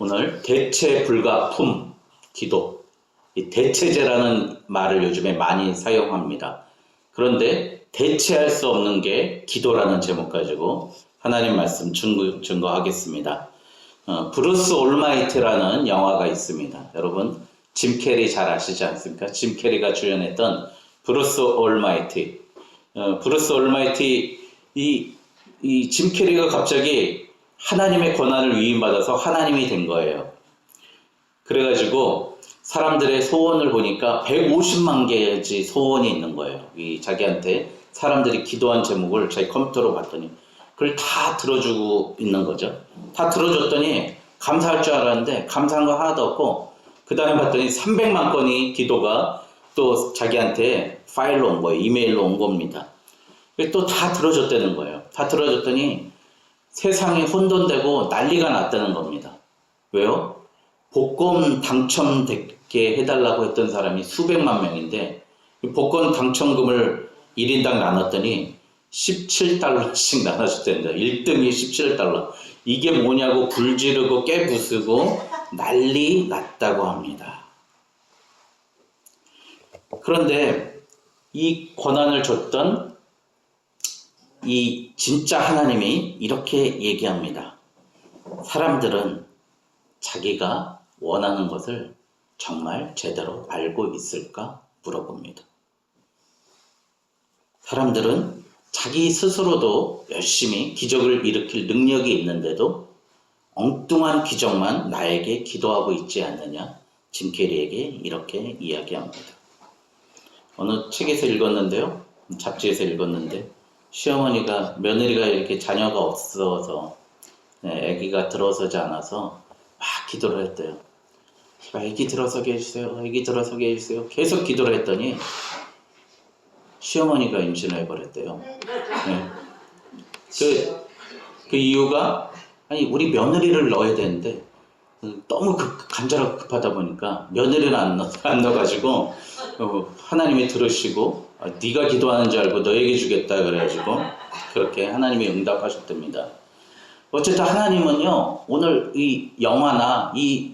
오늘 대체 불가품 기도, 이 대체제라는 말을 요즘에 많이 사용합니다. 그런데 대체할 수 없는 게 기도라는 제목 가지고 하나님 말씀 증거하겠습니다. 브루스 올마이트라는 영화가 있습니다. 여러분 짐 캐리 잘 아시지 않습니까? 짐 캐리가 주연했던 브루스 올마이트. 브루스 올마이트 이 짐 캐리가 갑자기 하나님의 권한을 위임받아서 하나님이 된 거예요. 그래가지고 사람들의 소원을 보니까 150만 개의 소원이 있는 거예요. 이 자기한테 사람들이 기도한 제목을 자기 컴퓨터로 봤더니 그걸 다 들어주고 있는 거죠. 다 들어줬더니 감사할 줄 알았는데 감사한 거 하나도 없고, 그 다음에 봤더니 300만 건이 기도가 또 자기한테 파일로 온 거예요. 이메일로 온 겁니다. 또 다 들어줬다는 거예요. 다 들어줬더니 세상이 혼돈되고 난리가 났다는 겁니다. 왜요? 복권 당첨되게 해달라고 했던 사람이 수백만 명인데 복권 당첨금을 1인당 나눴더니 17달러씩 나눠줬답니다. 1등이 17달러. 이게 뭐냐고 불 지르고 깨 부수고 난리 났다고 합니다. 그런데 이 권한을 줬던 이 진짜 하나님이 이렇게 얘기합니다. 사람들은 자기가 원하는 것을 정말 제대로 알고 있을까 물어봅니다. 사람들은 자기 스스로도 열심히 기적을 일으킬 능력이 있는데도 엉뚱한 기적만 나에게 기도하고 있지 않느냐, 짐 캐리에게 이렇게 이야기합니다. 어느 책에서 읽었는데요, 잡지에서 읽었는데, 시어머니가 며느리가 이렇게 자녀가 없어서 아기가 들어서지 않아서 막 기도를 했대요. 아기 들어서게 해주세요. 아기 들어서게 해주세요. 계속 기도를 했더니 시어머니가 임신을 해버렸대요. 네. 그 이유가, 아니 우리 며느리를 넣어야 되는데 너무 간절하고 급하다 보니까 며느리를 안 넣어가지고 하나님이 들으시고 네가 기도하는 줄 알고 너에게 주겠다 그래가지고 그렇게 하나님이 응답하셨답니다. 어쨌든 하나님은요, 오늘 이 영화나 이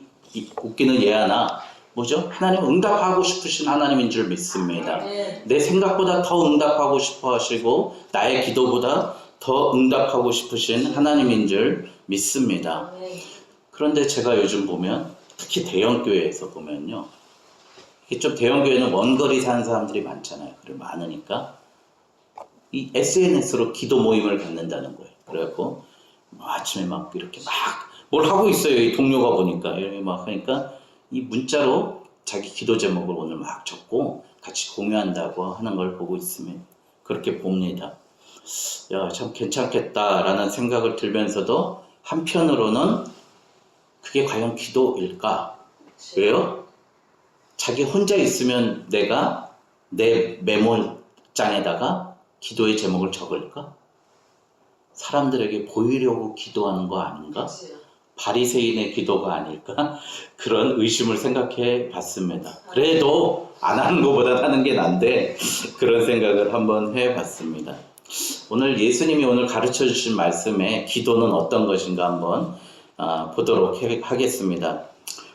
웃기는 예화나 뭐죠? 하나님은 응답하고 싶으신 하나님인 줄 믿습니다. 내 생각보다 더 응답하고 싶어 하시고 나의 기도보다 더 응답하고 싶으신 하나님인 줄 믿습니다. 그런데 제가 요즘 보면, 특히 대형교회에서 보면요, 좀 대형교회는 원거리 사는 사람들이 많잖아요. 그리고 많으니까 이 SNS로 기도 모임을 갖는다는 거예요. 그래갖고 아침에 막 이렇게 막 뭘 하고 있어요. 이 동료가 보니까 이렇게 막 하니까 이 문자로 자기 기도 제목을 오늘 막 적고 같이 공유한다고 하는 걸 보고 있으면 그렇게 봅니다. 야, 참 괜찮겠다라는 생각을 들면서도 한편으로는 그게 과연 기도일까? 왜요? 자기 혼자 있으면 내가 내 메모장에다가 기도의 제목을 적을까? 사람들에게 보이려고 기도하는 거 아닌가? 바리새인의 기도가 아닐까? 그런 의심을 생각해 봤습니다. 그래도 안 하는 것보다 하는 게 난데 그런 생각을 한번 해 봤습니다. 오늘 예수님이 오늘 가르쳐 주신 말씀에 기도는 어떤 것인가 한번 보도록 하겠습니다.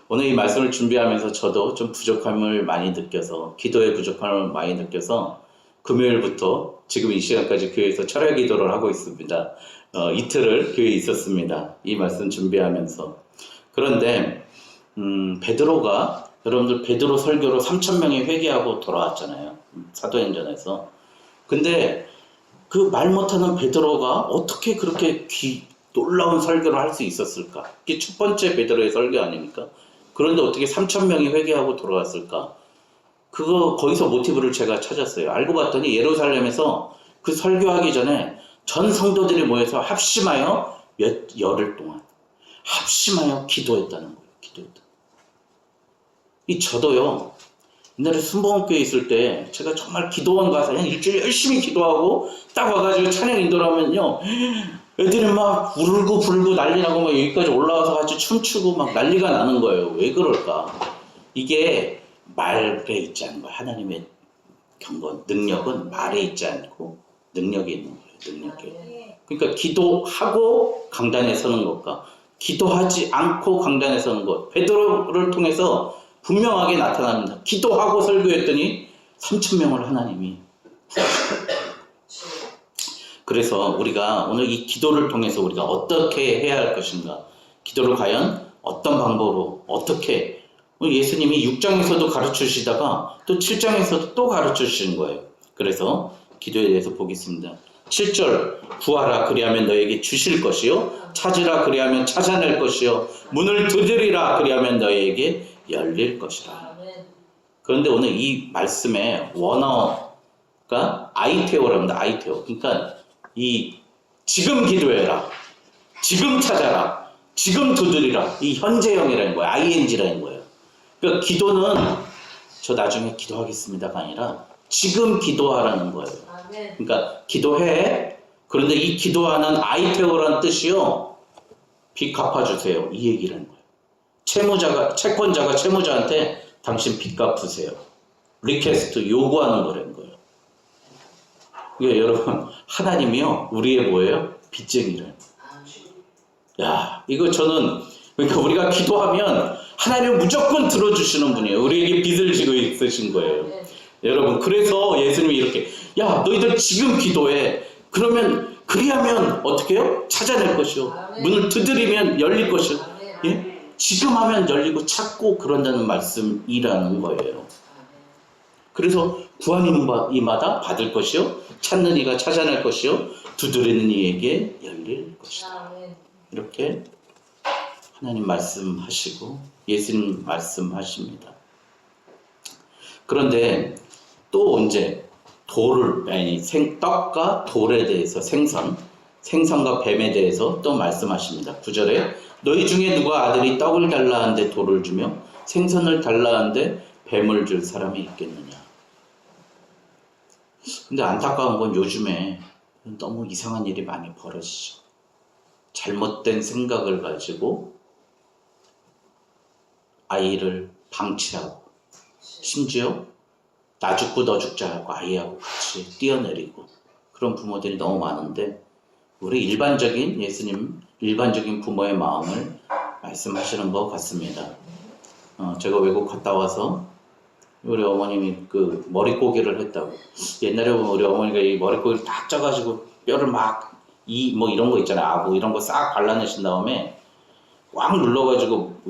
오늘 이 말씀을 준비하면서 저도 좀 부족함을 많이 느껴서, 기도의 부족함을 많이 느껴서 금요일부터 지금 이 시간까지 교회에서 철야 기도를 하고 있습니다. 이틀을 교회에 있었습니다. 이 말씀 준비하면서. 그런데 베드로가, 여러분들 베드로 설교로 3,000명이 회개하고 돌아왔잖아요. 사도행전에서. 근데 그 말 못하는 베드로가 어떻게 그렇게 놀라운 설교를 할 수 있었을까? 이게 첫 번째 베드로의 설교 아닙니까? 그런데 어떻게 3,000명이 회개하고 돌아왔을까? 거기서 모티브를 제가 찾았어요. 알고 봤더니 예루살렘에서 그 설교하기 전에 전 성도들이 모여서 합심하여 열흘 동안 합심하여 기도했다는 거예요. 기도했다. 저도요, 옛날에 순복음교회 있을 때 제가 정말 기도원 가서 한 일주일 열심히 기도하고 딱 와가지고 찬양 인도를 하면요, 애들이 막 울고 불고 난리 나고 막 여기까지 올라와서 같이 춤추고 막 난리가 나는 거예요. 왜 그럴까? 이게 말에 있지 않은 거예요. 하나님의 경건, 능력은 말에 있지 않고 능력이 있는 거예요. 능력이. 그러니까 기도하고 강단에 서는 것과 기도하지 않고 강단에 서는 것. 베드로를 통해서 분명하게 나타납니다. 기도하고 설교했더니 3,000명을 하나님이 그래서 우리가 오늘 이 기도를 통해서 우리가 어떻게 해야 할 것인가, 기도를 과연 어떤 방법으로 어떻게, 예수님이 6장에서도 가르쳐 주시다가 또 7장에서도 또 가르쳐 주시는 거예요. 그래서 기도에 대해서 보겠습니다. 7절, 구하라 그리하면 너에게 주실 것이요, 찾으라 그리하면 찾아낼 것이요, 문을 두드리라 그리하면 너에게 열릴 것이라. 그런데 오늘 이 말씀의 원어가 아이테오랍니다. 아이테오. 그러니까 이 지금 기도해라, 지금 찾아라, 지금 두드리라, 이 현재형이라는 거예요. ing라는 거예요. 그러니까 기도는 저 나중에 기도하겠습니다가 아니라 지금 기도하라는 거예요. 그러니까 기도해. 그런데 이 기도하는 아이테오라는 뜻이요, 빚 갚아주세요, 이 얘기라는 거예요. 채권자가 채무자한테 당신 빚 갚으세요, 리퀘스트, 요구하는 거라는 거예요. 그러니까 여러분, 하나님이요 우리의 뭐예요? 빚쟁이래요. 야, 이거 저는, 그러니까 우리가 기도하면 하나님은 무조건 들어주시는 분이에요. 우리에게 빚을 지고 있으신 거예요. 여러분, 그래서 예수님이 이렇게, 야, 너희들 지금 기도해. 그리하면 어떻게 해요? 찾아낼 것이요, 문을 두드리면 열릴 것이요. 예? 지금 하면 열리고 찾고 그런다는 말씀이라는 거예요. 그래서 구하는 이마다 받을 것이요, 찾는 이가 찾아낼 것이요, 두드리는 이에게 열릴 것이다. 이렇게 하나님 말씀하시고 예수님 말씀하십니다. 그런데 또 이제 떡과 돌에 대해서 생선과 뱀에 대해서 또 말씀하십니다. 9절에 너희 중에 누가 아들이 떡을 달라 하는데 돌을 주며 생선을 달라 하는데 뱀을 줄 사람이 있겠느냐. 근데 안타까운 건 요즘에 너무 이상한 일이 많이 벌어지죠. 잘못된 생각을 가지고 아이를 방치하고, 심지어 나 죽고 너 죽자 하고 아이하고 같이 뛰어내리고, 그런 부모들이 너무 많은데, 우리 예수님 일반적인 부모의 마음을 말씀하시는 것 같습니다. 제가 외국 갔다 와서 우리 어머님이 그 머릿고기를 했다고. 옛날에 보면 우리 어머니가 이 머릿고기를 딱 쪄가지고 뼈를 뭐 이런 거 있잖아요, 아구 이런 거 싹 발라내신 다음에 꽉 눌러가지고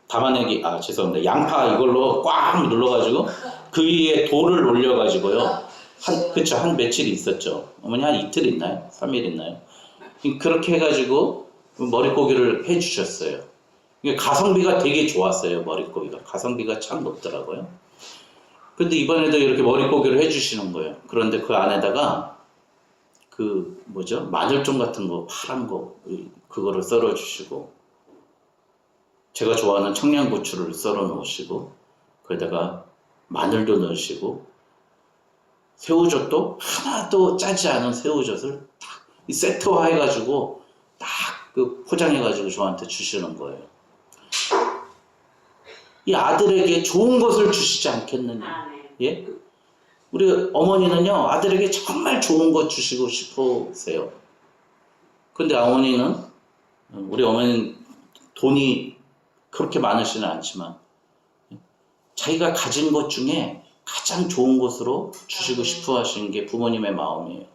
담아내기, 죄송합니다, 양파 이걸로 꽉 눌러가지고 그 위에 돌을 올려가지고요, 한 며칠 있었죠. 어머니 한 이틀 있나요? 3일 있나요? 그렇게 해가지고 머릿고기를 해주셨어요. 가성비가 되게 좋았어요. 머릿고기가 가성비가 참 높더라고요. 근데 이번에도 이렇게 머릿고기를 해주시는 거예요. 그런데 그 안에다가 마늘종 같은 거, 파란 거, 그거를 썰어주시고, 제가 좋아하는 청양고추를 썰어 놓으시고, 거기다가 마늘도 넣으시고, 새우젓도 하나도 짜지 않은 새우젓을 딱 세트화 해가지고 딱 포장해가지고 저한테 주시는 거예요. 이 아들에게 좋은 것을 주시지 않겠느냐. 예? 우리 어머니는요, 아들에게 정말 좋은 것 주시고 싶으세요. 근데 우리 어머니는 돈이 그렇게 많으시는 않지만 자기가 가진 것 중에 가장 좋은 것으로 주시고 싶어 하시는 게 부모님의 마음이에요.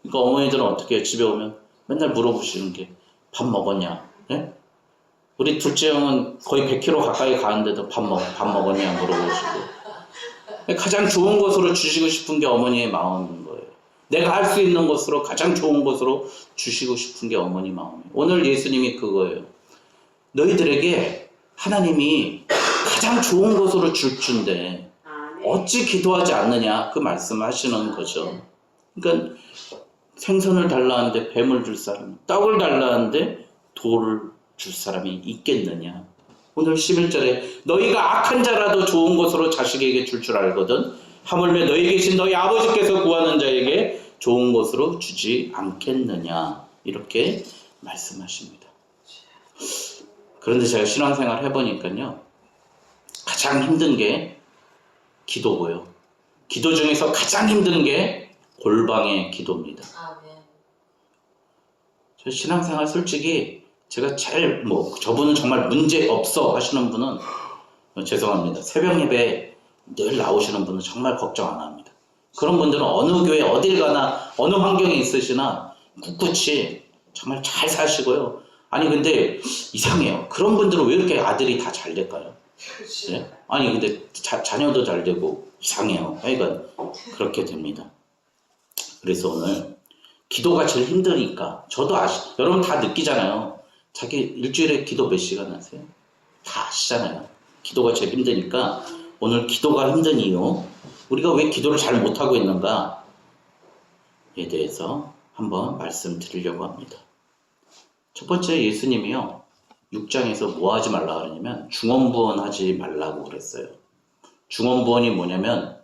그러니까 어머니들은 어떻게 해요? 집에 오면 맨날 물어보시는 게 밥 먹었냐? 예? 우리 둘째 형은 거의 100km 가까이 가는데도 밥 먹었냐 물어보시고, 가장 좋은 것으로 주시고 싶은 게 어머니의 마음인 거예요. 내가 할 수 있는 것으로 가장 좋은 것으로 주시고 싶은 게 어머니 마음이에요. 오늘 예수님이 그거예요. 너희들에게 하나님이 가장 좋은 것으로 줄 준데 어찌 기도하지 않느냐, 그 말씀하시는 거죠. 그러니까 생선을 달라는데 뱀을 줄 사람, 떡을 달라는데 돌을 줄 사람이 있겠느냐. 오늘 11절에 너희가 악한 자라도 좋은 것으로 자식에게 줄 알거든 하물며 너희 계신 너희 아버지께서 구하는 자에게 좋은 것으로 주지 않겠느냐, 이렇게 말씀하십니다. 그런데 제가 신앙생활 해보니까요, 가장 힘든 게 기도고요, 기도 중에서 가장 힘든 게 골방의 기도입니다. 저 신앙생활 솔직히 제가 제일 저분은 정말 문제 없어 하시는 분은 죄송합니다. 새벽 예배 늘 나오시는 분은 정말 걱정 안 합니다. 그런 분들은 어느 교회 어딜 가나 어느 환경에 있으시나 꿋꿋이 정말 잘 사시고요. 아니 근데 이상해요. 그런 분들은 왜 이렇게 아들이 다 잘 될까요? 예? 아니 근데 자녀도 잘 되고 이상해요. 하여간 그렇게 됩니다. 그래서 오늘 기도가 제일 힘드니까 저도 여러분 다 느끼잖아요. 자기 일주일에 기도 몇 시간 하세요? 다 아시잖아요. 기도가 제일 힘드니까 오늘 기도가 힘든 이유, 우리가 왜 기도를 잘 못하고 있는가에 대해서 한번 말씀드리려고 합니다. 첫 번째, 예수님이요 6장에서 뭐 하지 말라 그러냐면 중언부언 하지 말라고 그랬어요. 중언부언이 뭐냐면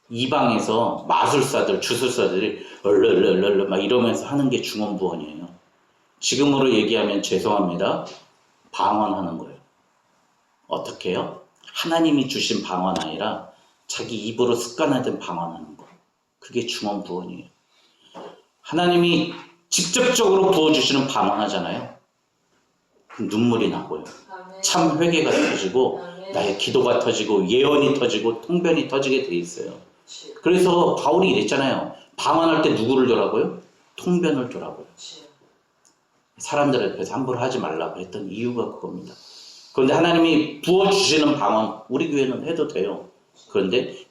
이방에서 마술사들, 주술사들이 얼얼얼얼 막 이러면서 하는 게 중언부언이에요. 지금으로 얘기하면 죄송합니다. 방언하는 거예요. 어떻게 해요? 하나님이 주신 방언 아니라 자기 입으로 습관화된 방언하는 거. 그게 중언부언이에요. 하나님이 직접적으로 부어주시는 방언하잖아요. 눈물이 나고요. 참 회개가 터지고 나의 기도가 터지고 예언이 터지고 통변이 터지게 돼 있어요. 그래서 바울이 이랬잖아요. 방언할 때 누구를 줘라고요? 통변을 줘라고요. 사람들 앞에서 함부로 하지 말라고 했던 이유가 그겁니다. 그런데 하나님이 부어주시는 방언 우리 교회는 해도 돼요. 그런데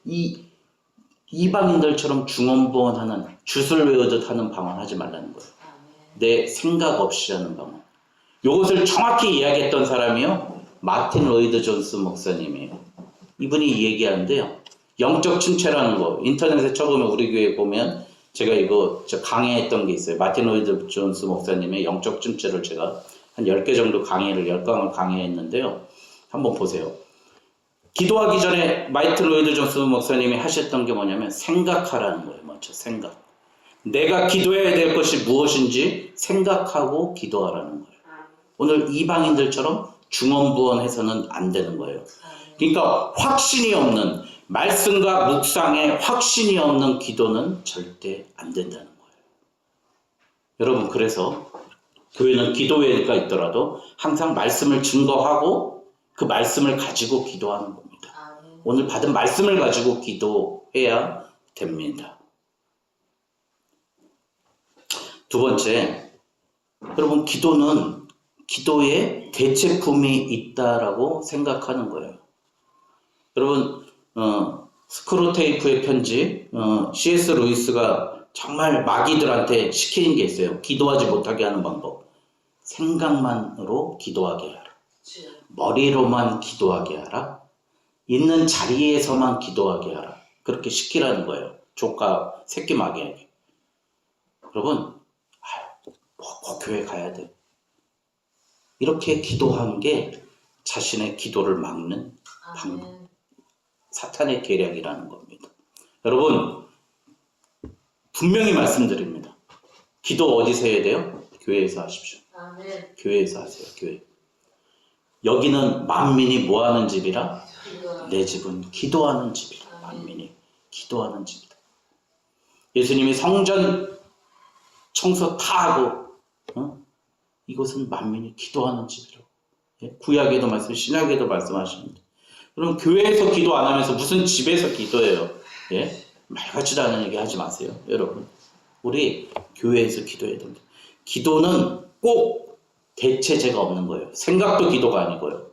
이방인들처럼 중언부언하는 주술 외우듯 하는 방언 하지 말라는 거예요. 내 생각 없이 하는 방언. 이것을 정확히 이야기했던 사람이요 마틴 로이드 존스 목사님이에요. 이분이 얘기하는데요. 영적 침체라는 거 인터넷에 쳐보면 우리 교회 보면 제가 강의했던 게 있어요. 마틴 로이드 존스 목사님의 영적 침체를 제가 한 10개 정도 10강을 강의했는데요. 한번 보세요. 기도하기 전에 마틴 로이드 존스 목사님이 하셨던 게 뭐냐면 생각하라는 거예요. 먼저 생각. 내가 기도해야 될 것이 무엇인지 생각하고 기도하라는 거예요. 오늘 이방인들처럼 중언부언해서는 안 되는 거예요. 그러니까 확신이 없는 말씀과 묵상에 확신이 없는 기도는 절대 안 된다는 거예요. 여러분 그래서 교회는 기도회가 있더라도 항상 말씀을 증거하고 그 말씀을 가지고 기도하는 겁니다. 오늘 받은 말씀을 가지고 기도해야 됩니다. 두 번째, 여러분 기도는 기도에 대체품이 있다라고 생각하는 거예요. 여러분 스크루테이프의 편지 C.S. 루이스가 정말 마귀들한테 시키는 게 있어요. 기도하지 못하게 하는 방법. 생각만으로 기도하게 하라. 머리로만 기도하게 하라. 있는 자리에서만 기도하게 하라. 그렇게 시키라는 거예요. 조카 새끼 마귀에게. 여러분 꼭 교회 가야 돼. 이렇게 기도한 게 자신의 기도를 막는 방법. 사탄의 계략이라는 겁니다. 여러분 분명히 말씀드립니다. 기도 어디서 해야 돼요? 교회에서 하십시오. 교회에서 하세요. 교회. 여기는 만민이 뭐하는 집이라? 내 집은 기도하는 집이라. 만민이 기도하는 집이다. 예수님이 성전 청소 다 하고 이곳은 만민이 기도하는 집이라고. 구약에도 말씀, 신약에도 말씀하십니다. 그럼 교회에서 기도 안 하면서 무슨 집에서 기도해요? 말 같지도 않은 얘기 하지 마세요. 여러분 우리 교회에서 기도해야 됩니다. 기도는 꼭 대체제가 없는 거예요. 생각도 기도가 아니고요.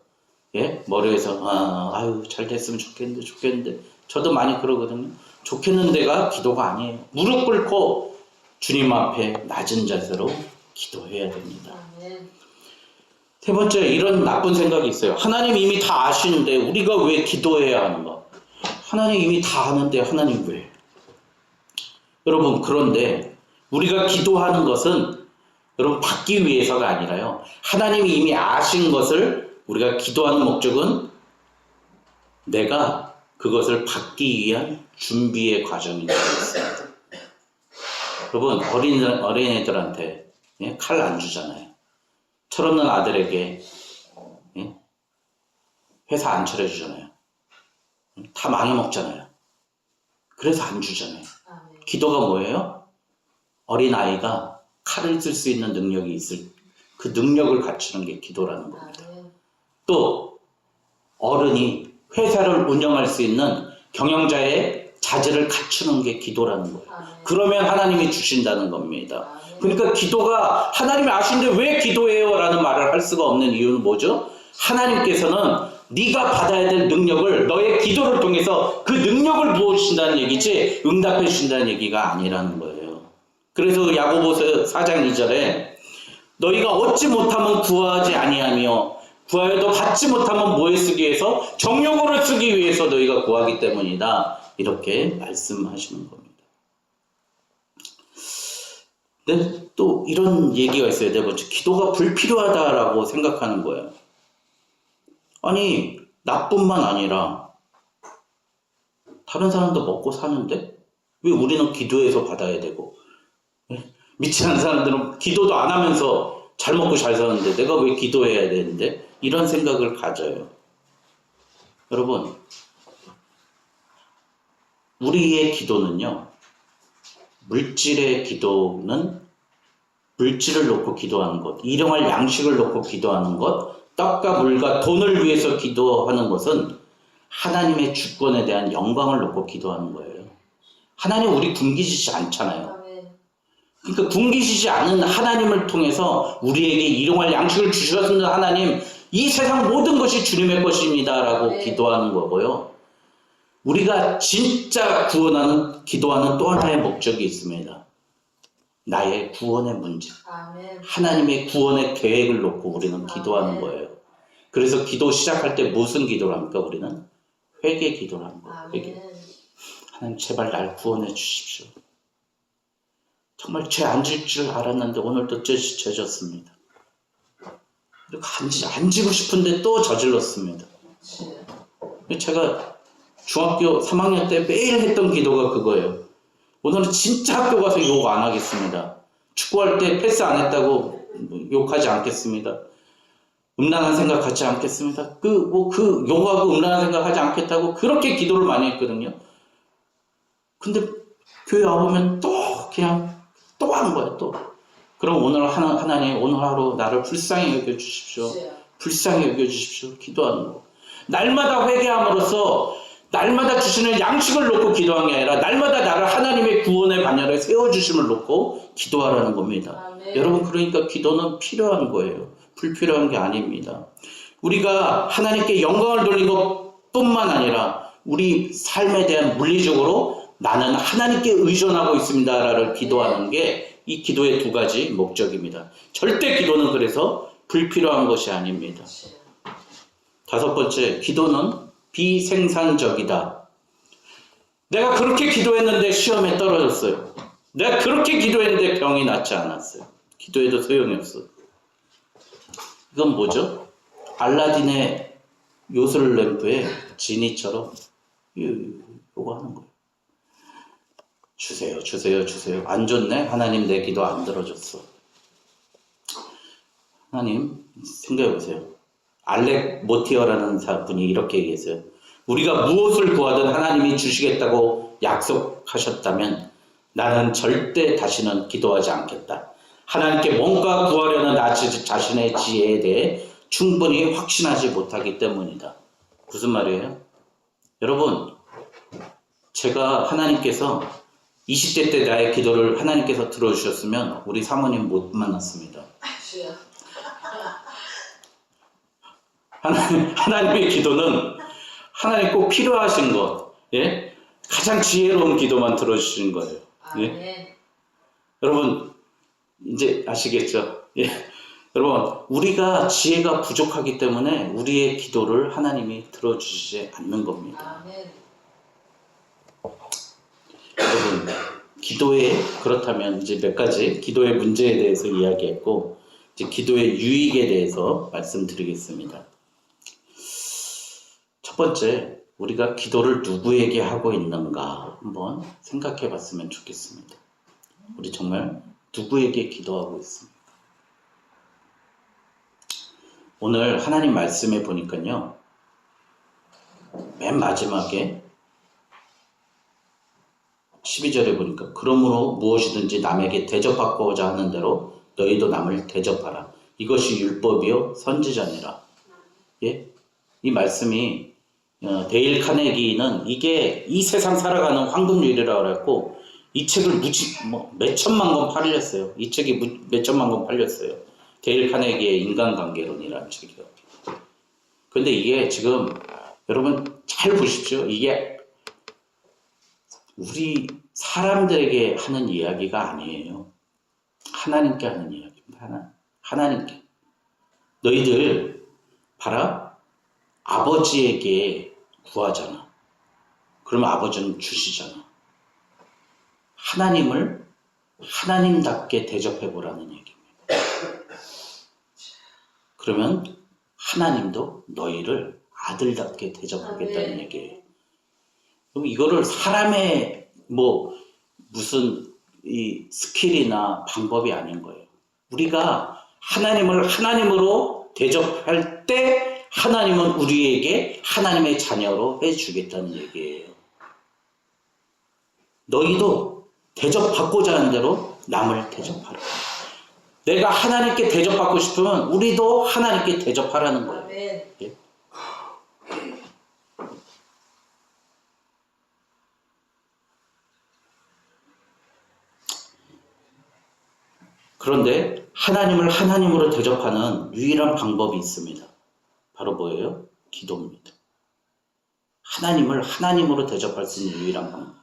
머리에서 아유 잘 됐으면 좋겠는데 저도 많이 그러거든요. 좋겠는데가 기도가 아니에요. 무릎 꿇고 주님 앞에 낮은 자세로 기도해야 됩니다. 세 번째, 이런 나쁜 생각이 있어요. 하나님 이미 다 아시는데 우리가 왜 기도해야 하는가? 하나님 이미 다 아는데 하나님 왜? 여러분 그런데 우리가 기도하는 것은 여러분 받기 위해서가 아니라요. 하나님이 이미 아신 것을 우리가 기도하는 목적은 내가 그것을 받기 위한 준비의 과정이 되겠습니다. 여러분 어린애들한테 칼 안 주잖아요. 철없는 아들에게 회사 안 차려주잖아요. 다 망해먹잖아요. 그래서 안 주잖아요. 기도가 뭐예요? 어린아이가 칼을 쓸 수 있는 능력이 있을 그 능력을 갖추는 게 기도라는 겁니다. 또 어른이 회사를 운영할 수 있는 경영자의 자질을 갖추는 게 기도라는 거예요. 그러면 하나님이 주신다는 겁니다. 그러니까 기도가 하나님이 아시는데 왜 기도해요? 라는 말을 할 수가 없는 이유는 뭐죠? 하나님께서는 네가 받아야 될 능력을 너의 기도를 통해서 그 능력을 부어주신다는 얘기지 응답해 주신다는 얘기가 아니라는 거예요. 그래서 야고보서 4장 2절에 너희가 얻지 못하면 구하지 아니하며 구하여도 받지 못하면 뭐에 쓰기 위해서? 정욕으로 쓰기 위해서 너희가 구하기 때문이다. 이렇게 말씀하시는 겁니다. 근데 또 이런 얘기가 있어요. 네 번째, 기도가 불필요하다라고 생각하는 거예요. 아니, 나뿐만 아니라 다른 사람도 먹고 사는데 왜 우리는 기도해서 받아야 되고, 믿지 않는 사람들은 기도도 안 하면서 잘 먹고 잘 사는데 내가 왜 기도해야 되는데? 이런 생각을 가져요. 여러분, 우리의 기도는요, 물질의 기도는 물질을 놓고 기도하는 것, 일용할 양식을 놓고 기도하는 것, 떡과 물과 돈을 위해서 기도하는 것은 하나님의 주권에 대한 영광을 놓고 기도하는 거예요. 하나님 우리 굶기시지 않잖아요. 그러니까 굶기시지 않은 하나님을 통해서 우리에게 일용할 양식을 주셨는 하나님, 이 세상 모든 것이 주님의 것입니다 라고 기도하는 거고요. 우리가 진짜 기도하는 또 하나의 목적이 있습니다. 나의 구원의 문제. 하나님의 구원의 계획을 놓고 우리는 기도하는 거예요. 그래서 기도 시작할 때 무슨 기도를 합니까? 우리는 회개 기도를 하는 거예요. 회개. 하나님 제발 날 구원해 주십시오. 정말 죄 안 질 줄 알았는데 오늘도 죄 졌습니다. 그리고 안 지고 싶은데 또 저질렀습니다. 제가 중학교 3학년 때 매일 했던 기도가 그거예요. 오늘은 진짜 학교 가서 욕 안 하겠습니다. 축구할 때 패스 안 했다고 욕하지 않겠습니다. 음란한 생각 갖지 않겠습니다. 욕하고 음란한 생각 하지 않겠다고 그렇게 기도를 많이 했거든요. 근데 교회 와보면 또 그냥 또 하는 거예요, 또. 그럼 오늘 하나님, 오늘 하루 나를 불쌍히 여겨주십시오. 불쌍히 여겨주십시오. 기도하는 거. 날마다 회개함으로써 날마다 주시는 양식을 놓고 기도한 게 아니라 날마다 나를 하나님의 구원의 반열에 세워주심을 놓고 기도하라는 겁니다. 여러분, 그러니까 기도는 필요한 거예요. 불필요한 게 아닙니다. 우리가 하나님께 영광을 돌린 것뿐만 아니라 우리 삶에 대한 물리적으로 나는 하나님께 의존하고 있습니다라를 기도하는 게 이 기도의 두 가지 목적입니다. 절대 기도는 그래서 불필요한 것이 아닙니다. 다섯 번째, 기도는 비생산적이다. 내가 그렇게 기도했는데 시험에 떨어졌어요. 내가 그렇게 기도했는데 병이 낫지 않았어요. 기도해도 소용이 없어. 이건 뭐죠? 알라딘의 요술 램프에 지니처럼 이거 하는 거예요. 주세요, 주세요, 주세요. 안 좋네? 하나님 내 기도 안 들어줬어. 하나님, 생각해보세요. 알렉 모티어라는 분이 이렇게 얘기했어요. 우리가 무엇을 구하든 하나님이 주시겠다고 약속하셨다면 나는 절대 다시는 기도하지 않겠다. 하나님께 뭔가 구하려는 나 자신의 지혜에 대해 충분히 확신하지 못하기 때문이다. 무슨 말이에요? 여러분, 제가 하나님께서 20대 때 나의 기도를 하나님께서 들어주셨으면 우리 사모님 못 만났습니다. 하나님의 기도는 하나님 꼭 필요하신 것, 예? 가장 지혜로운 기도만 들어주신 거예요. 예? 여러분, 이제 아시겠죠? 예? 여러분, 우리가 지혜가 부족하기 때문에 우리의 기도를 하나님이 들어주시지 않는 겁니다. 여러분, 그렇다면 이제 몇 가지 기도의 문제에 대해서 이야기했고, 이제 기도의 유익에 대해서 말씀드리겠습니다. 첫 번째, 우리가 기도를 누구에게 하고 있는가 한번 생각해 봤으면 좋겠습니다. 우리 정말 누구에게 기도하고 있습니까? 오늘 하나님 말씀에 보니까요, 맨 마지막에 12절에 보니까 그러므로 무엇이든지 남에게 대접받고자 하는 대로 너희도 남을 대접하라. 이것이 율법이요 선지자니라. 예? 이 말씀이 데일 카네기는 이게 이 세상 살아가는 황금률이라고 그랬고 이 책을 몇천만 권 팔렸어요. 이 책이 몇천만 권 팔렸어요. 데일 카네기의 인간관계론이라는 책이요. 근데 이게 지금 여러분 잘 보십시오. 이게 우리 사람들에게 하는 이야기가 아니에요. 하나님께 하는 이야기입니다. 하나님께. 너희들 봐라. 아버지에게 구하잖아. 그러면 아버지는 주시잖아. 하나님을 하나님답게 대접해보라는 얘기입니다. 그러면 하나님도 너희를 아들답게 대접하겠다는 얘기예요. 그럼 이거를 사람의 무슨 이 스킬이나 방법이 아닌 거예요. 우리가 하나님을 하나님으로 대접할 때 하나님은 우리에게 하나님의 자녀로 해주겠다는 얘기예요. 너희도 대접받고자 하는 대로 남을 대접하라. 내가 하나님께 대접받고 싶으면 우리도 하나님께 대접하라는 거예요. 예? 그런데 하나님을 하나님으로 대접하는 유일한 방법이 있습니다. 바로 뭐예요? 기도입니다. 하나님을 하나님으로 대접할 수 있는 유일한 방법.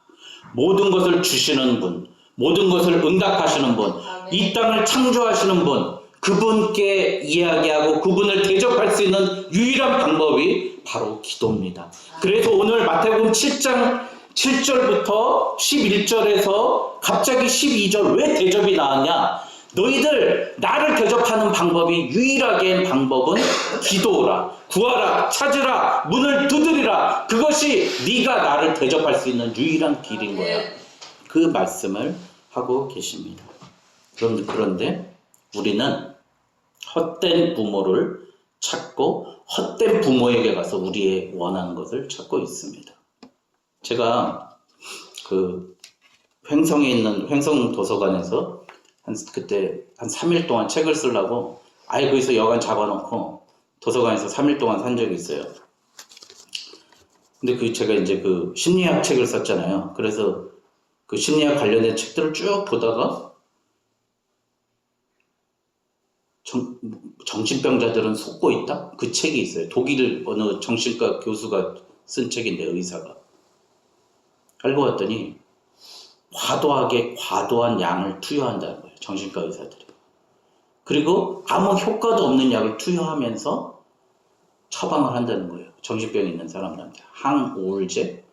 모든 것을 주시는 분, 모든 것을 응답하시는 분, 이 땅을 창조하시는 분, 그분께 이야기하고 그분을 대접할 수 있는 유일한 방법이 바로 기도입니다. 그래서 오늘 마태복음 7장 7절부터 11절에서 갑자기 12절 왜 대접이 나왔냐? 너희들 나를 대접하는 방법이 유일하게 방법은 기도라, 구하라, 찾으라, 문을 두드리라. 그것이 네가 나를 대접할 수 있는 유일한 길인 거야. 그 말씀을 하고 계십니다. 그런데 우리는 헛된 부모를 찾고 헛된 부모에게 가서 우리의 원하는 것을 찾고 있습니다. 제가 그 횡성에 있는 횡성 도서관에서 그때 한 3일 동안 책을 쓰려고 아예 거기서 여관 잡아놓고 도서관에서 3일 동안 산 적이 있어요. 근데 제가 이제 그 심리학 책을 썼잖아요. 그래서 그 심리학 관련된 책들을 쭉 보다가 정신병자들은 속고 있다? 그 책이 있어요. 독일 어느 정신과 교수가 쓴 책인데 의사가. 알고 봤더니 과도한 양을 투여한다는 거예요. 정신과 의사들이. 그리고 아무 효과도 없는 약을 투여하면서 처방을 한다는 거예요. 정신병이 있는 사람들한테. 항우울제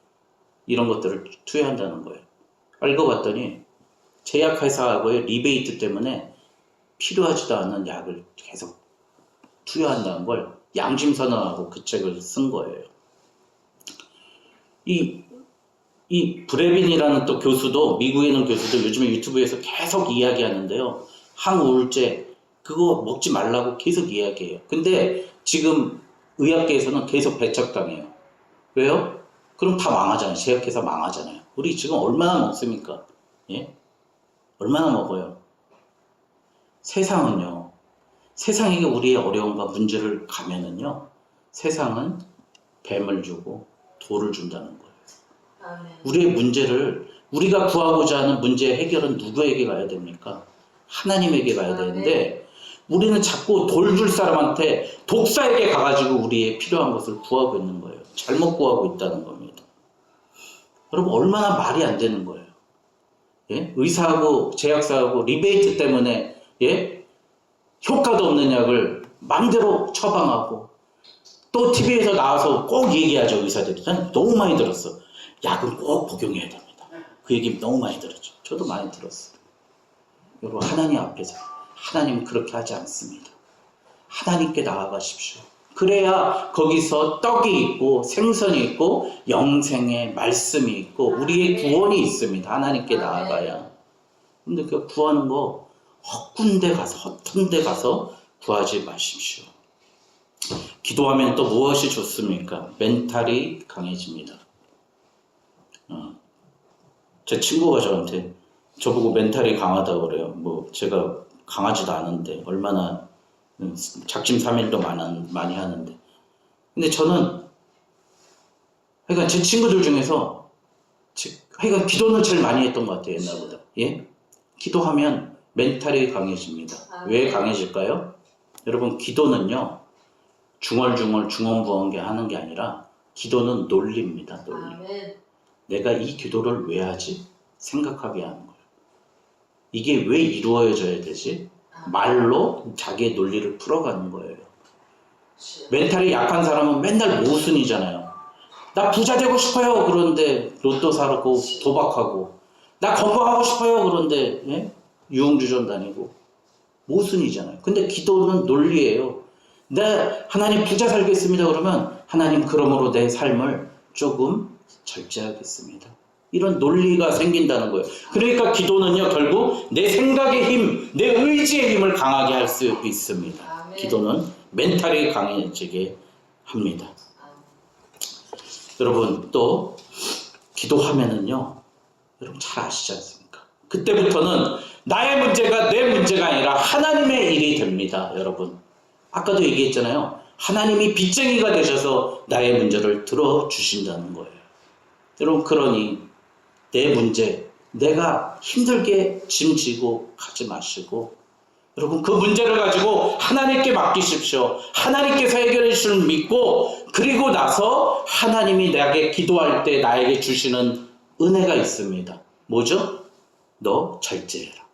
이런 것들을 투여한다는 거예요. 알고 봤더니 제약회사하고의 리베이트 때문에 필요하지도 않은 약을 계속 투여한다는 걸 양심선언하고 그 책을 쓴 거예요. 이 브레빈이라는 또 교수도, 미국에 있는 교수도 요즘에 유튜브에서 계속 이야기하는데요. 항우울제 그거 먹지 말라고 계속 이야기해요. 근데 지금 의학계에서는 계속 배척당해요. 왜요? 그럼 다 망하잖아요. 제약회사 망하잖아요. 우리 지금 얼마나 먹습니까? 예? 얼마나 먹어요? 세상은요. 세상에게 우리의 어려움과 문제를 가면은요. 세상은 뱀을 주고 돌을 준다는 거예요. 우리의 문제를 우리가 구하고자 하는 문제의 해결은 누구에게 가야 됩니까? 하나님에게 가야 되는데 우리는 자꾸 돌 줄 사람한테 독사에게 가가지고 우리의 필요한 것을 구하고 있는 거예요. 잘못 구하고 있다는 겁니다. 여러분 얼마나 말이 안 되는 거예요. 예? 의사하고 제약사하고 리베이트 때문에 예? 효과도 없는 약을 마음대로 처방하고 또 TV에서 나와서 꼭 얘기하죠. 의사들이. 저는 너무 많이 들었어. 약은 꼭 복용해야 됩니다. 그 얘기 너무 많이 들었죠. 저도 많이 들었어요. 여러분 하나님 앞에서 하나님은 그렇게 하지 않습니다. 하나님께 나아가십시오. 그래야 거기서 떡이 있고 생선이 있고 영생의 말씀이 있고 우리의 구원이 있습니다. 하나님께 나아가야. 근데 그 구하는 거 헛된 데 가서 구하지 마십시오. 기도하면 또 무엇이 좋습니까? 멘탈이 강해집니다. 제 친구가 저보고 멘탈이 강하다고 그래요. 제가 강하지도 않은데 얼마나 작심삼일도 많이 하는데. 근데 저는 그러니까 제 친구들 중에서 그러니까 기도는 제일 많이 했던 것 같아요, 옛날보다. 예? 기도하면 멘탈이 강해집니다. 왜 강해질까요? 여러분, 기도는요, 중얼중얼 중언부언게 하는 게 아니라 기도는 논리입니다. 논리. 아멘. 내가 이 기도를 왜 하지? 생각하게 하는 거예요. 이게 왜 이루어져야 되지? 말로 자기의 논리를 풀어가는 거예요. 멘탈이 약한 사람은 맨날 모순이잖아요. 나 부자 되고 싶어요. 그런데 로또 사고 도박하고. 나 건강하고 싶어요. 그런데 예? 유흥주점 다니고. 모순이잖아요. 근데 기도는 논리예요. 내 하나님 부자 살겠습니다. 그러면 하나님 그러므로 내 삶을 조금 절제하겠습니다. 이런 논리가 생긴다는 거예요. 그러니까 기도는요, 결국 내 생각의 힘, 내 의지의 힘을 강하게 할 수 있습니다. 아멘. 기도는 멘탈이 강해지게 합니다. 여러분, 또 기도하면은요, 여러분 잘 아시지 않습니까? 그때부터는 나의 문제가 내 문제가 아니라 하나님의 일이 됩니다. 여러분, 아까도 얘기했잖아요. 하나님이 빚쟁이가 되셔서 나의 문제를 들어주신다는 거예요. 여러분, 그러니 내 문제, 내가 힘들게 짐지고 가지 마시고, 여러분 그 문제를 가지고 하나님께 맡기십시오. 하나님께서 해결해 주실 줄 믿고, 그리고 나서 하나님이 나에게 기도할 때 나에게 주시는 은혜가 있습니다. 뭐죠? 너 절제해라.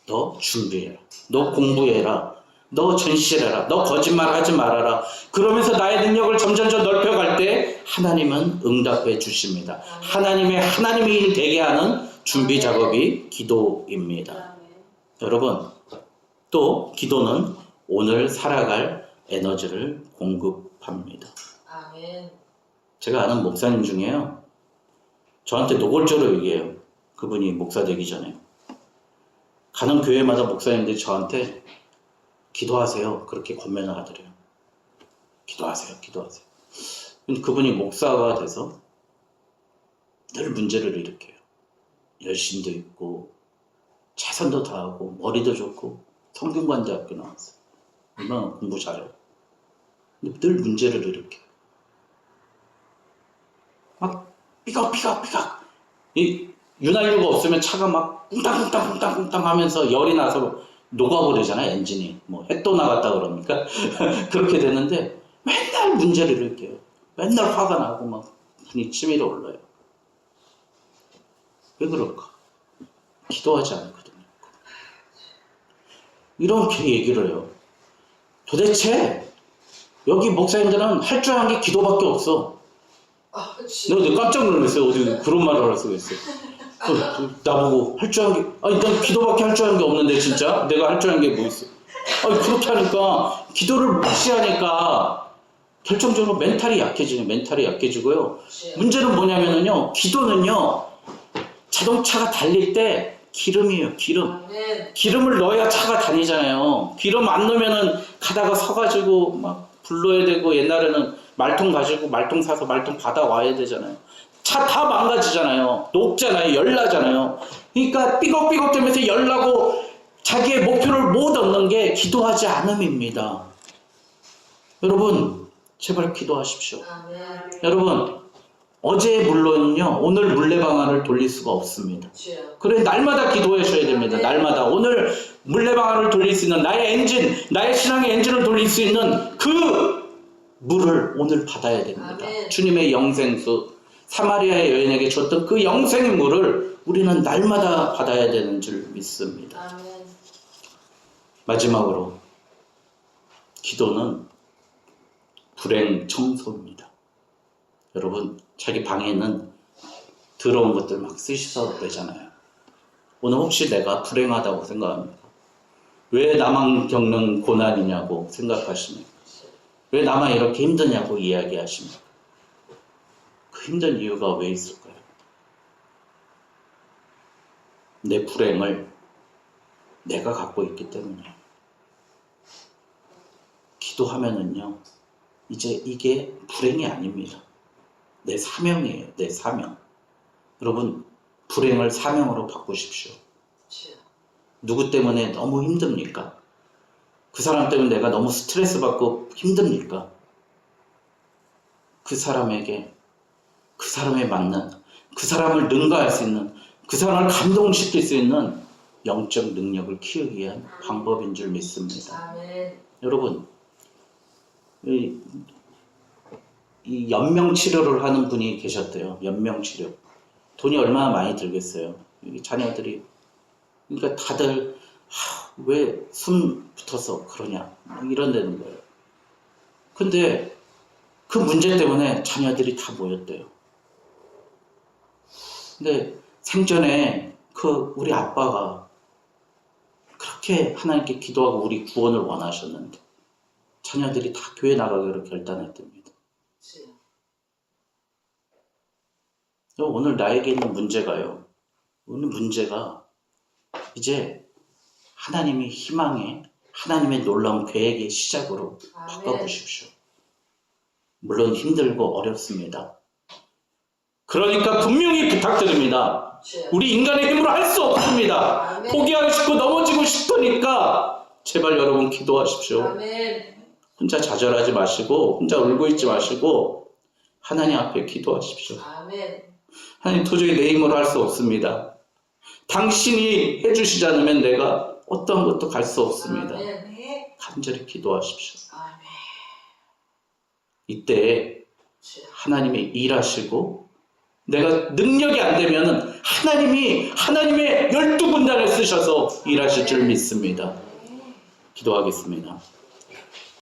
너 준비해라. 너 공부해라. 너 전실해라. 너 거짓말 하지 말아라. 그러면서 나의 능력을 점점점 넓혀갈 때 하나님은 응답해 주십니다. 하나님의 일 되게 하는 준비 작업이 기도입니다. 여러분, 또 기도는 오늘 살아갈 에너지를 공급합니다. 아멘. 제가 아는 목사님 중에요, 저한테 노골적으로 얘기해요. 그분이 목사 되기 전에 가는 교회마다 목사님들이 저한테 기도하세요, 그렇게 권면을 하더래요. 기도하세요, 기도하세요. 근데 그분이 목사가 돼서 늘 문제를 일으켜요. 열심도 있고 최선도 다하고 머리도 좋고 성균관대학교 나왔어요. 얼마나 공부 잘해요. 근데 늘 문제를 일으켜요. 막 삐걱삐걱 이 윤활유가 없으면 차가 막 꿍땅꿍땅 하면서 열이 나서 녹아버리잖아요. 엔진이 뭐 핵도 나갔다 그럽니까? 그렇게 되는데 맨날 문제를 일으켜요. 맨날 화가 나고 막 분이 치밀어 올라요. 왜 그럴까? 기도하지 않거든요. 이렇게 얘기를 해요. 도대체 여기 목사님들은 할 줄 아는 게 기도밖에 없어. 내가 깜짝 놀랐어요. 어디 그런 말을 할 수가 있어요. 나보고 할 줄 아는 게, 아니 난 기도밖에 할 줄 아는 게 없는데 진짜 내가 할 줄 아는 게 뭐 있어? 아니 그렇게 하니까 기도를 무시하니까 결정적으로 멘탈이 약해지고요. 문제는 뭐냐면요, 기도는요, 자동차가 달릴 때 기름이에요. 기름을 넣어야 차가 다니잖아요. 기름 안 넣으면은 가다가 서가지고 막 불러야 되고, 옛날에는 말통 가지고 말통 사서 말통 받아와야 되잖아요. 차 다 망가지잖아요. 녹잖아요. 열나잖아요. 그러니까 삐걱삐걱 되면서 열나고 자기의 목표를 못 얻는 게 기도하지 않음입니다. 여러분, 제발 기도하십시오. 아멘. 여러분, 어제 물론요, 오늘 물레방아를 돌릴 수가 없습니다. 그래, 날마다 기도하셔야 됩니다. 날마다. 오늘 물레방아를 돌릴 수 있는 나의 엔진, 나의 신앙의 엔진을 돌릴 수 있는 그 물을 오늘 받아야 됩니다. 아멘. 주님의 영생수, 사마리아의 여인에게 줬던 그 영생의 물을 우리는 날마다 받아야 되는 줄 믿습니다. 아멘. 마지막으로, 기도는 불행 청소입니다. 여러분, 자기 방에는 더러운 것들 막 씻어내잖아요. 오늘 혹시 내가 불행하다고 생각합니까? 왜 나만 겪는 고난이냐고 생각하십니까? 왜 나만 이렇게 힘드냐고 이야기하십니까? 그 힘든 이유가 왜 있을까요? 내 불행을 내가 갖고 있기 때문이에요. 기도하면은요, 이제 이게 불행이 아닙니다. 내 사명이에요. 내 사명. 여러분, 불행을 사명으로 바꾸십시오. 누구 때문에 너무 힘듭니까? 그 사람 때문에 내가 너무 스트레스 받고 힘듭니까? 그 사람에게, 그 사람에 맞는, 그 사람을 능가할 수 있는, 그 사람을 감동시킬 수 있는 영적 능력을 키우기 위한 방법인 줄 믿습니다. 아멘. 여러분, 이 연명치료를 하는 분이 계셨대요. 연명치료. 돈이 얼마나 많이 들겠어요. 이 자녀들이. 그러니까 다들 왜 숨 붙어서 그러냐 이런다는 거예요. 근데 그 문제 때문에 자녀들이 다 모였대요. 근데 생전에 그 우리 아빠가 그렇게 하나님께 기도하고 우리 구원을 원하셨는데 자녀들이 다 교회 나가기로 결단했답니다. 오늘 나에게 있는 문제가요. 오늘 문제가 이제 하나님의 희망에 하나님의 놀라운 계획의 시작으로 바꿔보십시오. 물론 힘들고 어렵습니다. 그러니까 분명히 부탁드립니다. 우리 인간의 힘으로 할 수 없습니다. 포기하고 싶고 넘어지고 싶으니까 제발 여러분 기도하십시오. 혼자 좌절하지 마시고 혼자 울고 있지 마시고 하나님 앞에 기도하십시오. 하나님 도저히 내 힘으로 할 수 없습니다. 당신이 해주시지 않으면 내가 어떤 것도 갈 수 없습니다. 간절히 기도하십시오. 이때 하나님이 일하시고 내가 능력이 안 되면 하나님이 하나님의 12군단을 쓰셔서 일하실 줄 믿습니다. 기도하겠습니다.